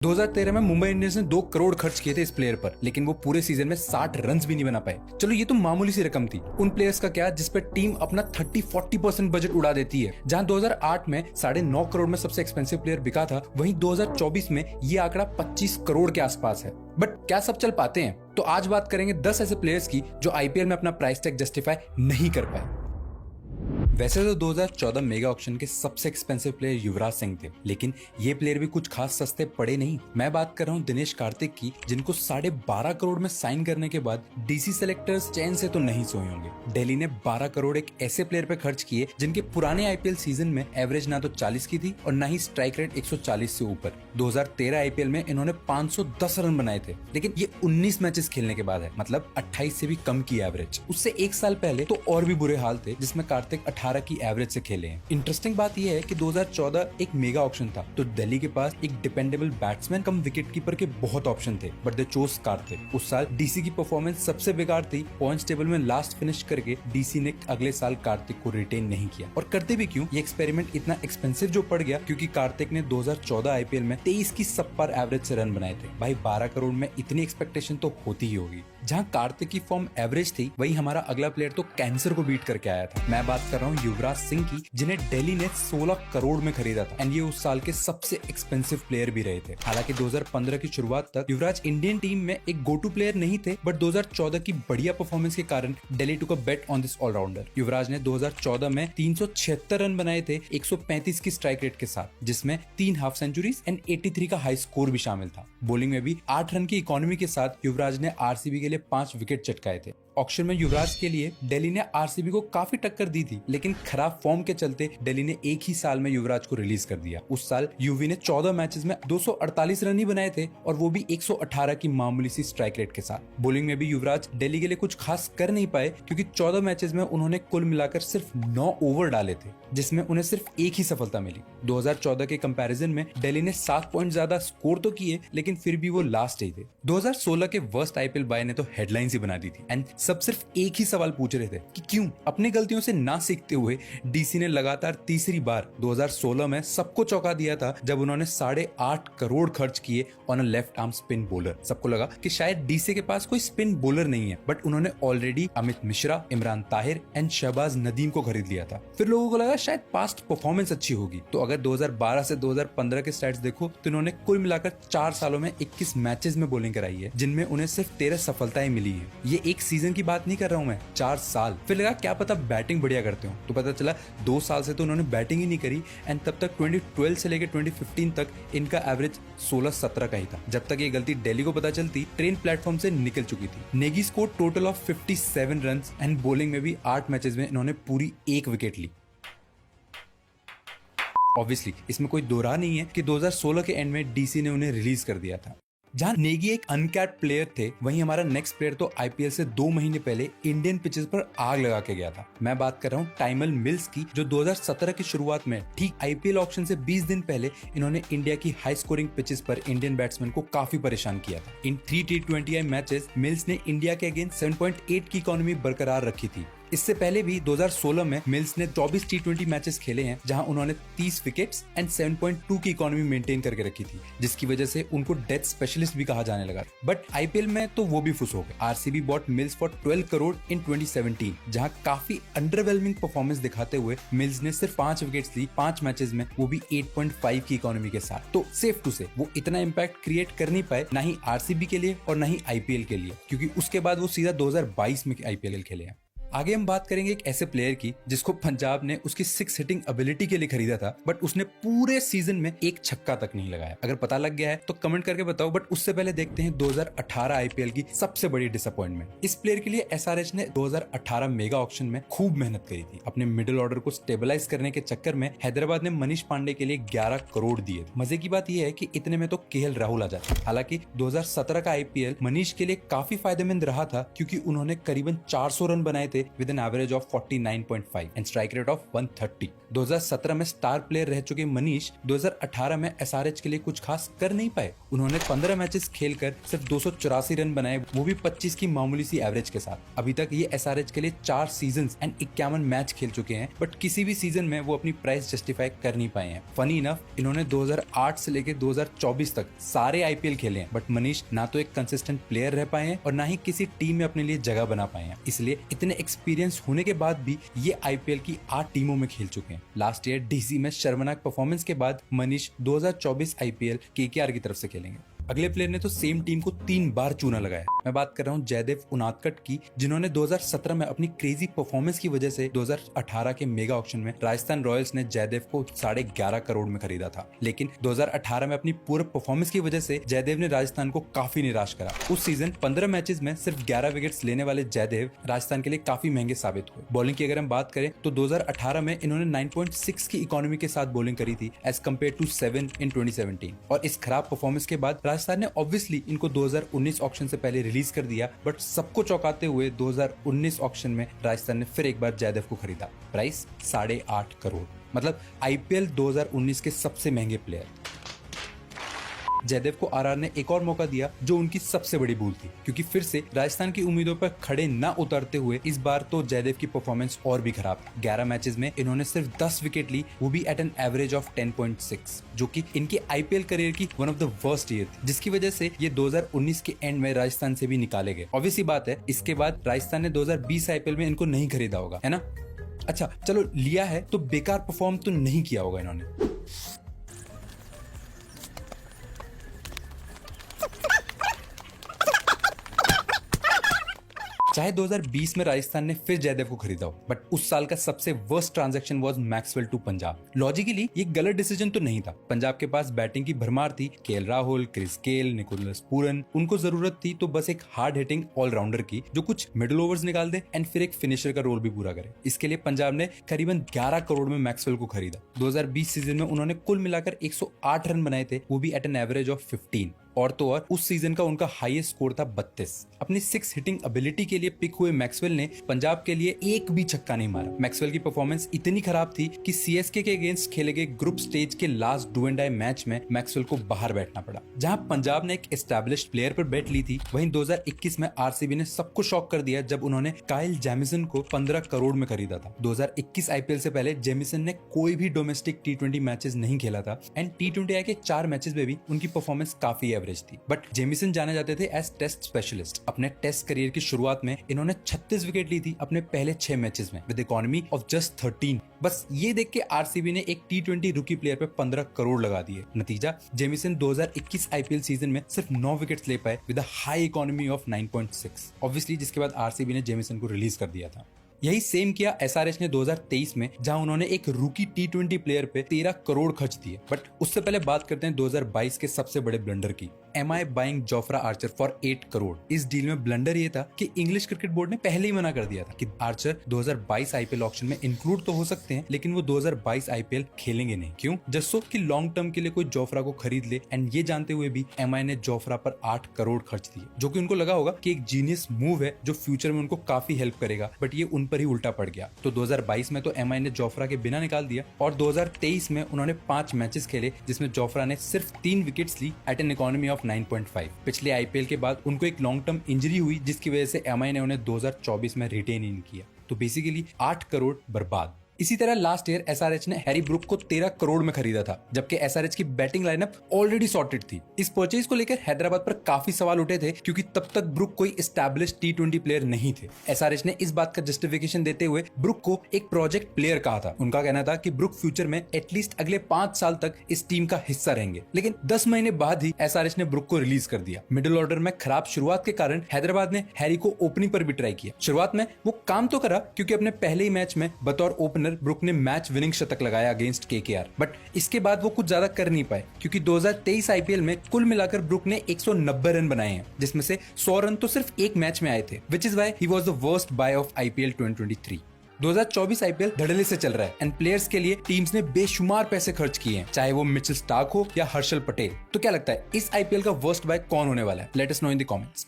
2013 में मुंबई इंडियंस ने 2 करोड़ खर्च किए थे इस प्लेयर पर, लेकिन वो पूरे सीजन में 60 रन भी नहीं बना पाए। चलो ये तो मामूली सी रकम थी। उन प्लेयर्स का क्या जिस पर टीम अपना 30-40% बजट उड़ा देती है। जहां 2008 में 9.5 करोड़ में सबसे एक्सपेंसिव प्लेयर बिका था, वहीं 2024 में ये आंकड़ा 25 करोड़ के आसपास है। बट क्या सब चल पाते हैं? तो आज बात करेंगे 10 ऐसे प्लेयर्स की जो आईपीएल में अपना प्राइस टैग जस्टिफाई नहीं कर पाए। वैसे तो 2014 मेगा ऑक्शन के सबसे एक्सपेंसिव प्लेयर युवराज सिंह थे, लेकिन ये प्लेयर भी कुछ खास सस्ते पड़े नहीं। मैं बात कर रहा हूँ दिनेश कार्तिक की, जिनको 12.5 करोड़ में साइन करने के बाद डीसी सेलेक्टर्स चैन से तो नहीं सोए होंगे। दिल्ली ने 12 करोड़ एक ऐसे प्लेयर पे खर्च किए जिनके पुराने आईपीएल सीजन में एवरेज ना तो 40 की थी और ना ही स्ट्राइक रेट 140 से ऊपर। 2013 आईपीएल में इन्होंने 510 रन बनाए थे, लेकिन ये 19 मैचेस खेलने के बाद है, मतलब 28 से भी कम की एवरेज। उससे एक साल पहले तो और भी बुरे हाल थे, जिसमें कार्तिक 18 की एवरेज से खेले हैं। इंटरेस्टिंग बात यह है कि 2014 एक मेगा ऑक्शन था, तो दिल्ली के पास एक डिपेंडेबल बैट्समैन कम विकेट कीपर के बहुत ऑप्शन थे, बट दे चोज कार्तिक। उस साल डीसी की परफॉर्मेंस सबसे बेकार थी। पॉइंट्स टेबल में लास्ट फिनिश करके डीसी ने अगले साल कार्तिक को रिटेन नहीं किया। और करते भी क्यों? ये एक्सपेरिमेंट इतना एक्सपेंसिव जो पड़ गया क्योंकि कार्तिक ने 2014 आईपीएल में 23 की सब पर एवरेज से रन बनाए थे। भाई 12 करोड़ में इतनी एक्सपेक्टेशन तो होती ही होगी। जहां कार्तिक की फॉर्म एवरेज थी, वही हमारा अगला प्लेयर तो कैंसर को बीट करके आया था। मैं बात कर रहा हूँ युवराज सिंह की, जिन्हें दिल्ली ने 16 करोड़ में खरीदा था एंड ये उस साल के सबसे एक्सपेंसिव प्लेयर भी रहे थे। हालांकि 2015 की शुरुआत तक युवराज इंडियन टीम में एक गो टू प्लेयर नहीं थे, बट 2014 की बढ़िया परफॉर्मेंस के कारण दिल्ली टुक अ बेट ऑन दिस ऑलराउंडर। युवराज ने 2014 में 376 रन बनाए थे 135 की स्ट्राइक रेट के साथ, जिसमें 3 हाफ सेंचुरीज एंड 83 का हाई स्कोर भी शामिल था। बॉलिंग में भी 8 रन की इकोनॉमी के साथ युवराज ने आरसीबी के लिए 5 विकेट चटकाए थे। ऑक्शन में युवराज के लिए दिल्ली ने आरसीबी को काफी टक्कर दी थी, लेकिन खराब फॉर्म के चलते दिल्ली ने एक ही साल में युवराज को रिलीज कर दिया। उस साल यूवी ने 14 मैचेस में 248 रन ही बनाए थे और वो भी 118 की मामूली सी स्ट्राइक रेट के साथ। बॉलिंग में भी युवराज दिल्ली के लिए कुछ खास कर नहीं पाए, क्योंकि 14 मैचेस में उन्होंने कुल मिलाकर सिर्फ 9 ओवर डाले थे, जिसमें उन्हें सिर्फ एक ही सफलता मिली। 2014 के कंपैरिजन में दिल्ली ने 7 पॉइंट ज्यादा स्कोर तो किए, लेकिन फिर भी वो लास्ट ही थे। 2016 के वर्स्ट आईपीएल बाय ने तो हेडलाइंस ही बना दी थी एंड सब सिर्फ एक ही सवाल पूछ रहे थे कि क्यों अपनी गलतियों से ना सीखते हुए डीसी ने लगातार तीसरी बार 2016 में सबको चौंका दिया था, जब उन्होंने 8.5 करोड़ खर्च किए on a left arm spin bowler. सबको लगा कि शायद डीसी के पास कोई स्पिन बॉलर नहीं है, बट उन्होंने ऑलरेडी अमित मिश्रा, इमरान ताहिर एंड शहबाज नदीम को खरीद लिया था। फिर लोगों को लगा शायद पास्ट परफॉर्मेंस अच्छी होगी, तो अगर 2012 से 2015 के स्टैट्स देखो तो इन्होंने कुल मिलाकर 4 सालों में 21 मैचेस में बॉलिंग कराई है, जिनमें उन्हें सिर्फ 13 सफलताएं मिली है। ये एक सीजन की बात नहीं कर रहा हूं मैं, 4 साल। फिर लगा क्या पता बैटिंग बढ़िया करते हो, तो पता चला 2 साल से तो उन्होंने बैटिंग ही नहीं करी एंड तब तक 2012 से लेकर 2015 तक इनका एवरेज 16-17 का ही था। जब तक ये गलती दिल्ली को पता चलती, ट्रेन प्लेटफॉर्म से निकल चुकी थी। Negi score total of 57 run and bowling में भी 8 मैचेस में इन्होंने पूरी 1 विकेट ली। ऑब्वियसली इसमें कोई दो राह नहीं है कि 2016 के एंड में डीसी ने उन्हें रिलीज कर दिया था। जहां नेगी एक अनकैप्ड प्लेयर थे, वहीं हमारा नेक्स्ट प्लेयर तो आईपीएल से 2 महीने पहले इंडियन पिचेस पर आग लगा के गया था। मैं बात कर रहा हूं टाइमल मिल्स की, जो 2017 की शुरुआत में ठीक आईपीएल ऑक्शन से 20 दिन पहले इन्होंने इंडिया की हाई स्कोरिंग पिचेस पर इंडियन बैट्समैन को काफी परेशान किया था। इन 3 T20I मैचेस मिल्स ने इंडिया के अगेंस्ट 7.8 की इकोनॉमी बरकरार रखी थी। इससे पहले भी 2016 में मिल्स ने 24 T20 मैचेस खेले हैं, जहां उन्होंने 30 विकेट्स एंड 7.2 की इकोनॉमी मेंटेन करके रखी थी, जिसकी वजह से उनको डेथ स्पेशलिस्ट भी कहा जाने लगा। बट आईपीएल में तो वो भी फुस हो गए। RCB bought Mills for 12 crore in 2017, जहां काफी अंडरवेलमिंग परफॉर्मेंस दिखाते हुए मिल्स ने सिर्फ 5 विकेट्स ली 5 मैचेस में, वो भी 8.5 की इकोनॉमी के साथ। तो सेफ टू से वो इतना इम्पैक्ट क्रिएट कर नहीं पाए, ना ही आरसीबी के लिए और ना ही आईपीएल के लिए, क्योंकि उसके बाद वो सीधा 2022 में आईपीएल खेले हैं। आगे हम बात करेंगे एक ऐसे प्लेयर की जिसको पंजाब ने उसकी 6 हिटिंग एबिलिटी के लिए खरीदा था, बट उसने पूरे सीजन में एक छक्का तक नहीं लगाया। अगर पता लग गया है तो कमेंट करके बताओ, बट उससे पहले देखते हैं 2018 आईपीएल की सबसे बड़ी डिसअपॉइंटमेंट। इस प्लेयर के लिए एसआरएच ने 2018 मेगा ऑक्शन में खूब मेहनत करी थी। अपने मिडिल ऑर्डर को स्टेबलाइज करने के चक्कर में हैदराबाद ने मनीष पांडे के लिए 11 करोड़ दिए। मजे की बात यह है कि इतने में तो केएल राहुल आ जाते। हालांकि 2017 का आईपीएल मनीष के लिए काफी फायदेमंद रहा था, क्योंकि उन्होंने करीबन 400 रन बनाए थे थे with an average of 49.5 and strike rate of 130। 2017 में स्टार प्लेयर रह चुके मनीष 2018 में एसआरएच के लिए कुछ खास कर नहीं पाए। उन्होंने 15 मैचेस खेलकर सिर्फ 284 रन बनाए, वो भी 25 की मामूली सी एवरेज के साथ। अभी तक ये एसआरएच के लिए 4 सीजन्स एंड 51 मैच खेल चुके हैं, बट किसी भी सीजन में वो अपनी प्राइस जस्टिफाई कर नहीं पाए हैं। फनी इनफ इन्होंने 2008 से लेकर 2024 तक सारे आईपीएल खेले हैं, बट मनीष ना तो एक कंसिस्टेंट प्लेयर रह पाए हैं और ना ही किसी टीम में अपने लिए जगह बना पाए हैं। इसलिए इतने एक्सपीरियंस होने के बाद भी ये आईपीएल की 8 टीमों में खेल चुके हैं। लास्ट ईयर डीसी में शर्मनाक परफॉर्मेंस के बाद मनीष 2024 आईपीएल केकेआर की तरफ से खेलेंगे। अगले प्लेयर ने तो सेम टीम को 3 बार चूना लगाया। मैं बात कर रहा हूं जयदेव उनादकट की, जिन्होंने 2017 में अपनी क्रेजी परफॉर्मेंस की वजह से 2018 के मेगा ऑक्शन में राजस्थान रॉयल्स ने जयदेव को 11.5 करोड़ में खरीदा था। लेकिन 2018 में अपनी पूरी परफॉर्मेंस की वजह से जयदेव ने राजस्थान को काफी निराश करा। उस सीजन 15 मैचेस में सिर्फ 11 विकेट्स लेने वाले जयदेव राजस्थान के लिए काफी महंगे साबित हुए। बॉलिंग की अगर हम बात करें तो 2018 में इन्होंने 9.6 की इकोनॉमी के साथ बॉलिंग करी थी एज कम्पेयर टू 7 इन 2017। और इस खराब परफॉर्मेंस के बाद राजस्थान ने ऑब्वियसली इनको 2019 ऑक्शन से पहले रिलीज कर दिया, बट सबको चौंकाते हुए 2019 ऑक्शन में राजस्थान ने फिर एक बार जयदेव को खरीदा। प्राइस 8.5 करोड़, मतलब आईपीएल 2019 के सबसे महंगे प्लेयर। जयदेव को आरआर ने एक और मौका दिया, जो उनकी सबसे बड़ी भूल थी, क्योंकि फिर से राजस्थान की उम्मीदों पर खड़े न उतरते हुए इस बार तो जयदेव की परफॉर्मेंस और भी खराब। 11 मैचेस में इन्होंने सिर्फ 10 विकेट ली, वो भी एट एन एवरेज ऑफ 10.6, जो कि इनके आईपीएल करियर की one of the worst year थी, जिसकी वजह से ये 2019 के एंड में राजस्थान से भी निकाले गए। ऑब्वियसली बात है, इसके बाद राजस्थान ने 2020 आईपीएल में इनको नहीं खरीदा होगा, है ना। अच्छा चलो, लिया है तो बेकार परफॉर्म तो नहीं किया होगा इन्होंने। चाहे 2020 में राजस्थान ने फिर जयदेव को खरीदा हो, बट उस साल का सबसे worst transaction was Maxwell to Punjab. Logically ये गलत डिसीजन तो नहीं था। पंजाब के पास बैटिंग की भरमार थी, KL Rahul, Chris Gayle, Nicholas Pooran. उनको जरूरत थी तो बस एक हार्ड हिटिंग ऑलराउंडर की, जो कुछ मिडिल ओवर्स निकाल दे एंड फिर एक फिनिशर का रोल भी पूरा करे। इसके लिए पंजाब ने करीबन 11 करोड़ में मैक्सवेल को खरीदा। 2020 सीजन में उन्होंने कुल मिलाकर 108 रन बनाए थे, वो भी एट एन एवरेज ऑफ 15। और तो और उस सीजन का उनका हाईएस्ट स्कोर था 32। अपनी 6 हिटिंग एबिलिटी के लिए पिक हुए मैक्सवेल ने पंजाब के लिए एक भी छक्का नहीं मारा। मैक्सवेल की परफॉर्मेंस इतनी खराब थी कि सीएसके के अगेंस्ट खेले गए ग्रुप स्टेज के last do and die match में मैक्सवेल को बाहर बैठना पड़ा। जहां पंजाब ने एक एस्टैब्लिश्ड प्लेयर पर बैट ली थी, वहीं 2021 में आरसीबी ने सबको शॉक कर दिया जब उन्होंने काइल जेमिसन को 15 करोड़ में खरीदा था। 2021 आईपीएल से पहले जेमिसन ने कोई भी डोमेस्टिक T20 मैचेस नहीं खेला था एंड T20 के 4 मैचेस में भी उनकी परफॉर्मेंस काफी एवरेज थी। बट जेमिसन जाने जाते थे एज टेस्ट स्पेशलिस्ट। अपने टेस्ट करियर की शुरुआत में इन्होंने 36 विकेट ली थी अपने पहले 6 मैचेस में विद इकोनॉमी ऑफ जस्ट 13। बस ये देख के आरसीबी ने एक T20 रूकी प्लेयर पे 15 करोड़ लगा दिए। नतीजा, जेमिसन 2021 आईपीएल सीजन में सिर्फ 9 विकेट्स ले पाए with a high economy of 9.6। Obviously जिसके बाद आरसीबी ने जेमिसन को रिलीज कर दिया था। यही सेम किया एसआरएच ने 2023 में, जहां उन्होंने एक रूकी T20 प्लेयर पे 13 करोड़ खर्च दिए। बट उससे पहले बात करते हैं 2022 के सबसे बड़े ब्लंडर की, MI buying Jofra Archer for 8 crore. इस डील में ब्लंडर ये था कि इंग्लिश क्रिकेट बोर्ड ने पहले ही मना कर दिया था कि आर्चर 2022 आईपीएल ऑक्शन में इंक्लूड तो हो सकते हैं, लेकिन वो 2022 आईपीएल खेलेंगे नहीं। क्यों? जस्ट सो कि लॉन्ग टर्म के लिए कोई जोफ्रा को खरीद ले। एंड ये जानते हुए भी एमआई ने जोफ्रा पर 8 करोड़ खर्च दिए, जो कि उनको लगा होगा कि एक जीनियस मूव है जो फ्यूचर में उनको काफी हेल्प करेगा, बट ये उन पर ही उल्टा पड़ गया। तो 2022 में तो एमआई ने जोफ्रा के बिना निकाल दिया और 2023 में उन्होंने 5 मैचेस खेले जिसमें जोफ्रा ने सिर्फ 3 विकेट्स ली एट एन इकोनॉमी ऑफ 9.5। पिछले आईपीएल के बाद उनको एक लॉन्ग टर्म इंजरी हुई, जिसकी वजह से एमआई ने उन्हें 2024 में रिटेन इन किया। तो बेसिकली 8 करोड़ बर्बाद। इसी तरह लास्ट ईयर एसआरएच ने हैरी ब्रुक को 13 करोड़ में खरीदा था, जबकि एसआरएच की बैटिंग लाइनअप ऑलरेडी सॉर्टेड थी। इस परचेज को लेकर हैदराबाद पर काफी सवाल उठे थे, क्योंकि तब तक ब्रुक कोई एस्टैब्लिश्ड T20 प्लेयर नहीं थे। एसआरएच ने इस बात का जस्टिफिकेशन देते हुए ब्रुक को एक प्रोजेक्ट प्लेयर कहा था। उनका कहना था कि ब्रुक फ्यूचर में एटलीस्ट अगले 5 साल तक इस टीम का हिस्सा रहेंगे। लेकिन 10 महीने बाद ही एसआरएच ने ब्रुक को रिलीज कर दिया। मिडिल ऑर्डर में खराब शुरुआत के कारण हैदराबाद ने हैरी को ओपनिंग पर भी ट्राई किया। शुरुआत में वो काम तो करा, क्योंकि अपने पहले ही मैच में बतौर ओपनर ब्रुक ने मैच विनिंग शतक लगाया अगेंस्ट केकेआर। बट इसके बाद वो कुछ ज्यादा कर नहीं पाए, क्योंकि 2023 आईपीएल में कुल मिलाकर ब्रुक ने 190 रन बनाए हैं, जिसमें से 100 रन तो सिर्फ एक मैच में आए थे, which is why he was the worst buy of IPL 2023। 2024 IPL धड़ल्ले से चल रहा है एंड प्लेयर्स के लिए टीम्स ने बेशुमार पैसे खर्च किए हैं, चाहे वो मिचेल स्टार्क हो या हर्षल पटेल। तो क्या लगता है इस आईपीएल का वर्स्ट बाय कौन होने वाला है? Let us know in the comments.